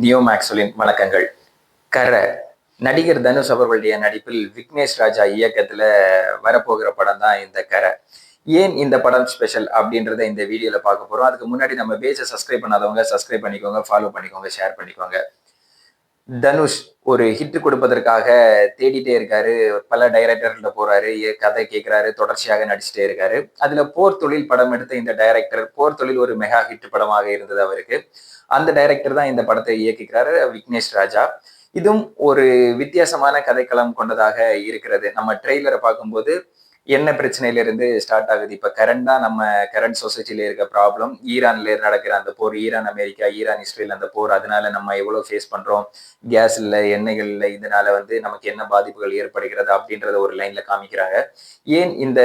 Neo மேக்ஸ்வெலின் வணக்கங்கள். கர நடிகர் தனுஷ் அவர்களுடைய நடிப்பில் விக்னேஷ் ராஜா இயக்கத்துல வரப்போகிற படம் தான் இந்த கர. ஏன் இந்த படம் ஸ்பெஷல் அப்படின்றத இந்த வீடியோல பார்க்க போறோம். அதுக்கு முன்னாடி நம்ம பேஜை சப்ஸ்கிரைப் பண்ணாதவங்க சப்ஸ்கிரைப் பண்ணிக்கோங்க, ஃபாலோ பண்ணிக்கோங்க, ஷேர் பண்ணிக்கோங்க. தனுஷ் ஒரு ஹிட் கொடுப்பதற்காக தேடிட்டே இருக்காரு. பல டைரக்டர்கிட்ட போறாரு, கதை கேட்கிறாரு, தொடர்ச்சியாக நடிச்சுட்டே இருக்காரு. அதுல போர் தொழில் படம் எடுத்த இந்த டைரக்டர், போர் தொழில் ஒரு மெகா ஹிட் படமாக இருந்தது அவருக்கு. அந்த டைரக்டர் தான் இந்த படத்தை இயக்குகிறாரு, விக்னேஷ் ராஜா. இதுவும் ஒரு வித்தியாசமான கதைக்களம் கொண்டதாக இருக்கிறது. நம்ம ட்ரெய்லரை பார்க்கும்போது என்ன பிரச்சனையில இருந்து ஸ்டார்ட் ஆகுது. இப்ப கரண்டா நம்ம கரண்ட் சொசைட்டில இருக்க ப்ராப்ளம், ஈரான்ல நடக்கிற அந்த போர், ஈரான் அமெரிக்கா, ஈரான் இஸ்ரேல் அந்த போர், அதனால நம்ம எவ்வளவு ஃபேஸ் பண்றோம், கேஸ் இல்ல, எண்ணெய்கள் இல்லை, இதனால நமக்கு என்ன பாதிப்புகள் ஏற்படுகிறது அப்படின்றத ஒரு லைன்ல காமிக்கிறாங்க. ஏன் இந்த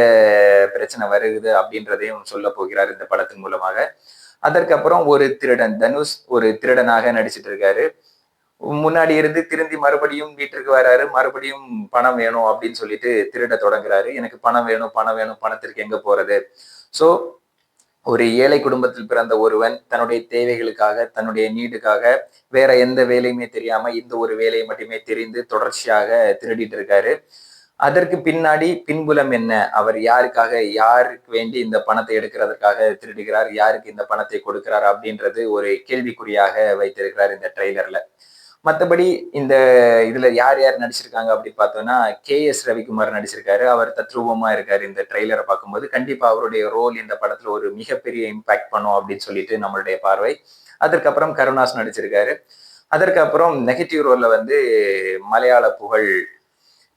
பிரச்சனை வருகுது அப்படின்றதையும் சொல்ல போகிறார் இந்த படத்தின் மூலமாக. அதற்கப்புறம் ஒரு திருடன், தனுஷ் ஒரு திருடனாக நடிச்சிட்டு இருக்காரு. முன்னாடி இருந்து திருந்தி மறுபடியும் வீட்டிற்கு வராரு. மறுபடியும் பணம் வேணும் அப்படின்னு சொல்லிட்டு திருட தொடங்குறாரு. எனக்கு பணம் வேணும், பணம் வேணும், பணத்திற்கு எங்க போறது? சோ ஒரு ஏழை குடும்பத்தில் பிறந்த ஒருவன் தன்னுடைய தேவைகளுக்காக, தன்னுடைய நீடுக்காக வேற எந்த வேலையுமே தெரியாம இந்த ஒரு வேலையை மட்டுமே தெரிந்து தொடர்ச்சியாக திருடிட்டு இருக்காரு. அதற்கு பின்னாடி பின்புலம் என்ன? அவர் யாருக்காக, யாருக்கு வேண்டி இந்த பணத்தை எடுக்கிறதுக்காக திருடுகிறார், யாருக்கு இந்த பணத்தை கொடுக்கிறார் அப்படின்றது ஒரு கேள்விக்குறியாக வைத்திருக்கிறார் இந்த ட்ரெய்லர்ல. மற்றபடி இந்த இதுல யார் யார் நடிச்சிருக்காங்க அப்படி பார்த்தோம்னா, கே.எஸ். ரவிக்குமார் நடிச்சிருக்காரு. அவர் தத்ரூபமா இருக்காரு. இந்த ட்ரெய்லரை பார்க்கும்போது கண்டிப்பா அவருடைய ரோல் இந்த படத்துல ஒரு மிகப்பெரிய இம்பாக்ட் பண்ணும் அப்படின்னு சொல்லிட்டு நம்மளுடைய பார்வை. அதற்கப்புறம் கருணாஸ் நடிச்சிருக்காரு. அதற்கப்புறம் நெகட்டிவ் ரோல்ல மலையாள புகழ்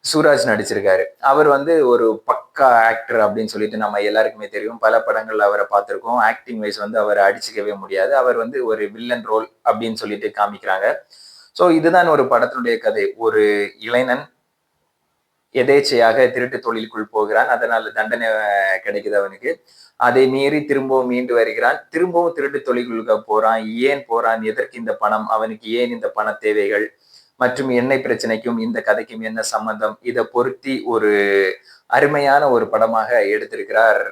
சூராஜ் நடிச்சிருக்காரு. அவர் ஒரு பக்கா ஆக்டர் அப்படின்னு சொல்லிட்டு நம்ம எல்லாருக்குமே தெரியும். பல படங்கள்ல அவரை பார்த்திருக்கோம். ஆக்டிங் வைஸ் அவரை அடிச்சுக்கவே முடியாது. அவர் ஒரு வில்லன் ரோல் அப்படின்னு சொல்லிட்டு காமிக்கிறாங்க. சோ இதுதான் ஒரு படத்தினுடைய கதை. ஒரு இளைஞன் எதேச்சையாக திருட்டு தொழிலுக்குள் போகிறான். அதனால தண்டனை கிடைக்குது அவனுக்கு. அதை மீறி திரும்பவும் மீண்டு வருகிறான். திரும்பவும் திருட்டு தொழிலுக்குள்ள போறான். ஏன் போறான்? எதற்கு இந்த பணம்? அவனுக்கு ஏன் இந்த பண தேவைகள்? மற்றும் எண்ணெய் பிரச்சனைக்கும் இந்த கதைக்கும் என்ன சம்பந்தம்? இதை பொருத்தி ஒரு அருமையான ஒரு படமாக எடுத்திருக்கிறார்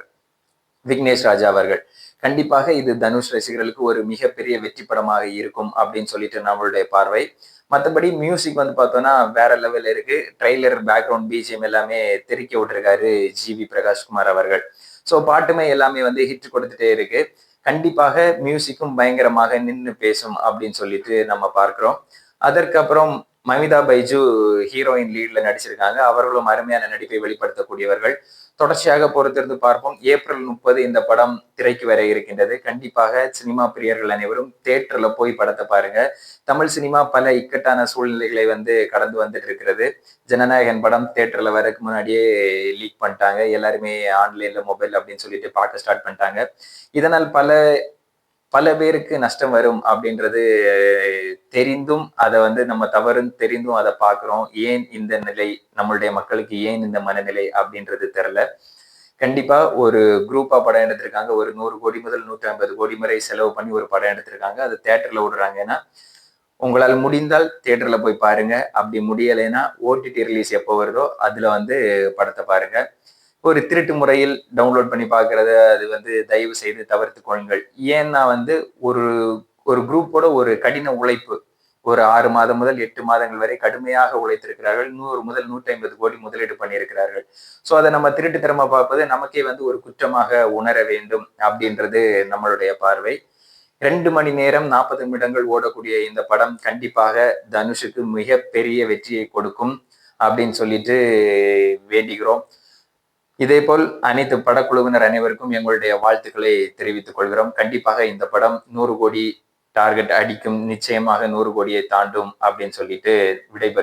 விக்னேஷ் ராஜா அவர்கள். கண்டிப்பாக இது தனுஷ் ரசிகர்களுக்கு ஒரு மிகப்பெரிய வெற்றி படமாக இருக்கும் அப்படின்னு சொல்லிட்டு நம்மளுடைய பார்வை. மற்றபடி மியூசிக் பார்த்தோம்னா வேற லெவல் இருக்கு. ட்ரெய்லர், பேக்ரவுண்ட், பிஜிஎம் எல்லாமே தெறிக்க விட்டுருக்காரு ஜி.வி. பிரகாஷ்குமார் அவர்கள். ஸோ பாட்டுமே எல்லாமே ஹிட் கொடுத்துட்டே இருக்கு. கண்டிப்பாக மியூசிக்கும் பயங்கரமாக நின்று பேசும் அப்படின்னு சொல்லிட்டு நம்ம பார்க்கிறோம். அதற்கப்புறம் மமிதா பைஜு ஹீரோயின் லீட்ல நடிச்சிருக்காங்க. அவர்களும் அருமையான நடிப்பை வெளிப்படுத்தக்கூடியவர்கள். தொடர்ச்சியாக பொறுத்திருந்து பார்ப்போம். ஏப்ரல் 30 இந்த படம் திரைக்கு வர இருக்கின்றது. கண்டிப்பாக சினிமா பிரியர்கள் அனைவரும் தியேட்டர்ல போய் படத்தை பாருங்க. தமிழ் சினிமா பல இக்கட்டான சூழ்நிலைகளை கடந்து வந்துட்டு இருக்கிறது. ஜனநாயகன் படம் தியேட்டர்ல வரதுக்கு முன்னாடியே லீக் பண்ணிட்டாங்க. எல்லாருமே ஆன்லைன்ல, மொபைல் அப்படின்னு சொல்லிட்டு பார்க்க ஸ்டார்ட் பண்ணிட்டாங்க. இதனால் பல பேருக்கு நஷ்டம் வரும் அப்படின்றது தெரிந்தும் அதை நம்ம தவறுன்னு தெரிந்தும் அதை பார்க்கிறோம். ஏன் இந்த நிலை, நம்மளுடைய மக்களுக்கு ஏன் இந்த மனநிலை அப்படின்றது தெரியல. கண்டிப்பா ஒரு குரூப்பா படம் எடுத்திருக்காங்க. ஒரு 100 கோடி முதல் 150 கோடி வரை செலவு பண்ணி ஒரு படம் எடுத்திருக்காங்க. அது தியேட்டர்ல விடுறாங்கன்னா, உங்களால் முடிந்தால் தியேட்டர்ல போய் பாருங்க. அப்படி முடியலைன்னா ஓடிடி ரிலீஸ் எப்போ வருதோ அதுல படத்தை பாருங்க. ஒரு திருட்டு முறையில் டவுன்லோட் பண்ணி பார்க்கறத தயவு செய்து தவிர்த்து கொள்ளுங்கள். ஏன்னா ஒரு ஒரு குரூப்போட ஒரு கடின உழைப்பு, ஒரு 6 மாதம் முதல் 8 மாதங்கள் வரை கடுமையாக உழைத்திருக்கிறார்கள். 100 முதல் 150 கோடி முதலீடு பண்ணியிருக்கிறார்கள். சோ அதை நம்ம திருட்டுத்தனமா பார்ப்பது நமக்கே ஒரு குற்றமாக உணர வேண்டும் அப்படின்றது நம்மளுடைய பார்வை. 2 மணி நேரம் 40 நிமிடங்கள் ஓடக்கூடிய இந்த படம் கண்டிப்பாக தனுஷுக்கு மிகப்பெரிய வெற்றியை கொடுக்கும் அப்படின்னு சொல்லிட்டு வேண்டிக்கிறோம். இதேபோல் அனைத்து படக்குழுவினர் அனைவருக்கும் எங்களுடைய வாழ்த்துக்களை தெரிவித்துக் கொள்கிறோம். கண்டிப்பாக இந்த படம் 100 கோடி டார்கெட் அடிக்கும். நிச்சயமாக 100 கோடியை தாண்டும் அப்படின்னு சொல்லிட்டு விடைபெறுகிறோம்.